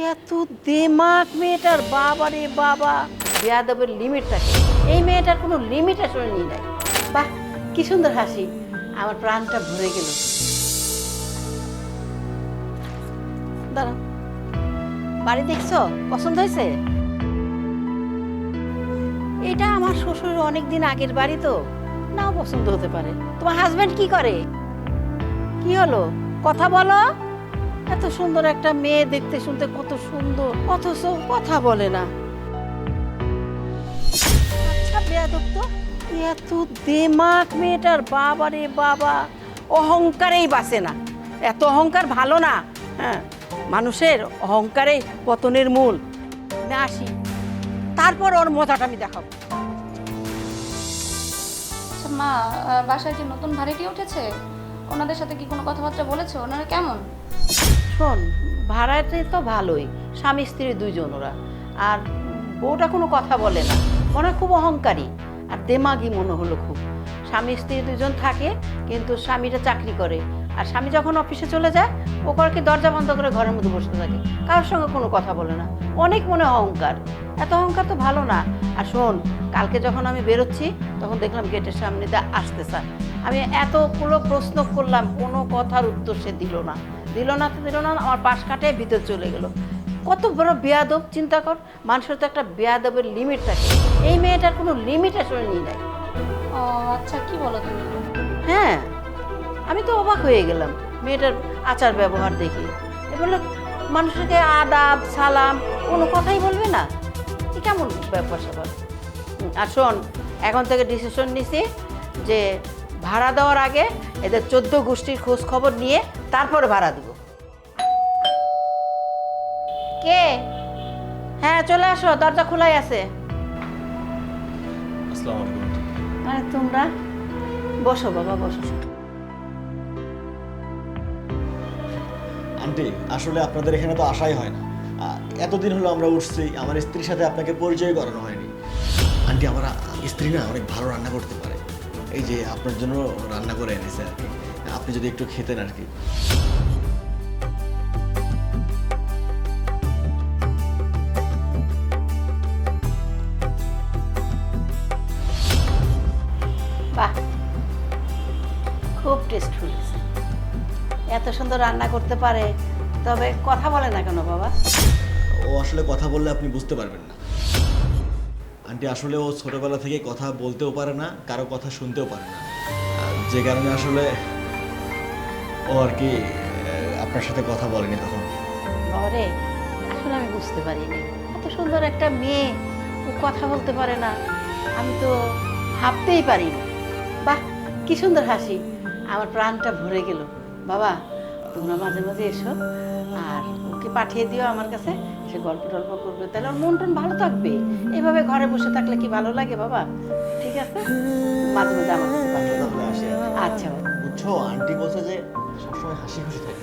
এত দেমাক মেয়েটার, বাবা রে বাবা, বেয়াদবের লিমিট থাকে। এই মেয়েটার কোনো লিমিটেশনই নাই। বাহ, কি সুন্দর হাসি, আমার প্রাণটা ভরে গেল। দাঁড়া, বাড়ি দেখছো? পছন্দ হয়েছে? এটা আমার শ্বশুরের অনেকদিন আগের বাড়ি, তো নাও পছন্দ হতে পারে। তোমার হাজবেন্ড কি করে? কি হলো, কথা বলো। এত সুন্দর একটা মেয়ে, দেখতে শুনতে কত সুন্দর, অথচ কথা বলে না। আচ্ছা বেয়াদব তো, এত দেমাক মেয়েটার, বাবা রে বাবা, অহংকারেই বাঁচে না। এত অহংকার ভালো না। হ্যাঁ, মানুষের অহংকারেই পতনের মূল। আমি আসি, তারপর ওর মজাটা আমি দেখাবো। আচ্ছা মা, বাসায় যে নতুন ভাড়াটি উঠেছে ওনাদের সাথে কি কোনো কথাবার্তা বলেছো? ওনারা কেমন? শোন, ভাড়াতে তো ভালোই, স্বামী স্ত্রী দুইজন ওরা। আর বউটা কোনো কথা বলে না, মনে হয় খুব অহংকারী আর দেমাগি মনে হলো খুব। স্বামী স্ত্রী দুজন থাকে, কিন্তু স্বামীটা চাকরি করে, আর স্বামী যখন অফিসে চলে যায় ও করে কি দরজা বন্ধ করে ঘরের মধ্যে বসে থাকে, কারোর সঙ্গে কোনো কথা বলে না। অনেক মনে অহংকার, এত অহংকার তো ভালো না। আর শোন, কালকে যখন আমি বেরোচ্ছি তখন দেখলাম গেটের সামনে দিয়ে আসতে স্যার। আমি এতগুলো প্রশ্ন করলাম, কোনো কথার উত্তর সে দিল না। আমার পাশ কাটে ভিতর চলে গেল। কত বড় বেয়াদব, চিন্তা কর। মানুষের তো একটা বেয়াদবের লিমিট থাকে। এই মেয়েটার কোনো লিমিটেশনই নাই। ও আচ্ছা, কি বলো তুমি? হ্যাঁ, আমি তো অবাক হয়ে গেলাম মেয়েটার আচার ব্যবহার দেখি। এগুলো মানুষকে আদাব সালাম কোনো কথাই বলবে না, এ কেমন ব্যাপার স্যাপার। আর শোন, এখন থেকে ডিসিশন নিছি যে ভাড়া দেওয়ার আগে এদের 14 গোষ্ঠীর খোঁজ খবর নিয়ে তারপরে ভাড়া দেব। কে? হ্যাঁ, চলে আসো, দরজা খোলাই আছে। আসসালামু আলাইকুম। আরে তোমরা বসো বাবা, বসো। আন্টি, আসলে আপনাদের এখানে তো আসাই হয় না। এতদিন হলো আমরা উঠছি, আমার স্ত্রীর সাথে আপনাকে পরিচয় করানো হয়নি। আন্টি, আমার স্ত্রী না অনেক ভালো রান্না করতে পারে। এই যে আপনার জন্য রান্না করে এনেছে আর কি, আপনি যদি একটু খেতেন আর কি। বাহ, খুব টেস্টফুল। এত সুন্দর রান্না করতে পারে, তবে কথা বলে না কেন বাবা? ও আসলে কথা বললে আপনি বুঝতে পারবেন না আন্টি। আসলে ও ছোটবেলা থেকে কথা বলতেও পারে না, কারো কথা শুনতেও পারে না। যে কারণে আসলে ও আর কি আপনার সাথে কথা বলেনি তখন। বাবা রে, আসলে আমি বুঝতে পারিনি, এত সুন্দর একটা মেয়ে ও কথা বলতে পারে না, আমি তো ভাবতেই পারিনি। বাহ, কি সুন্দর হাসি, আমার প্রাণটা ভরে গেল। বাবা, তোমরা মাঝে মাঝে এসো, আর ওকে পাঠিয়ে দিও আমার কাছে, সে গল্প টল্প করবে, তাহলে ওর মন টন ভালো থাকবে। এইভাবে ঘরে বসে থাকলে কি ভালো লাগে বাবা? ঠিক আছে, মাঝে মাঝে আমার কাছে পাঠিয়ে দাও। তাহলে আসি। আচ্ছা বাবা। বুঝছো, আন্টি বলছে যে সবসময় হাসি খুশি থাকে।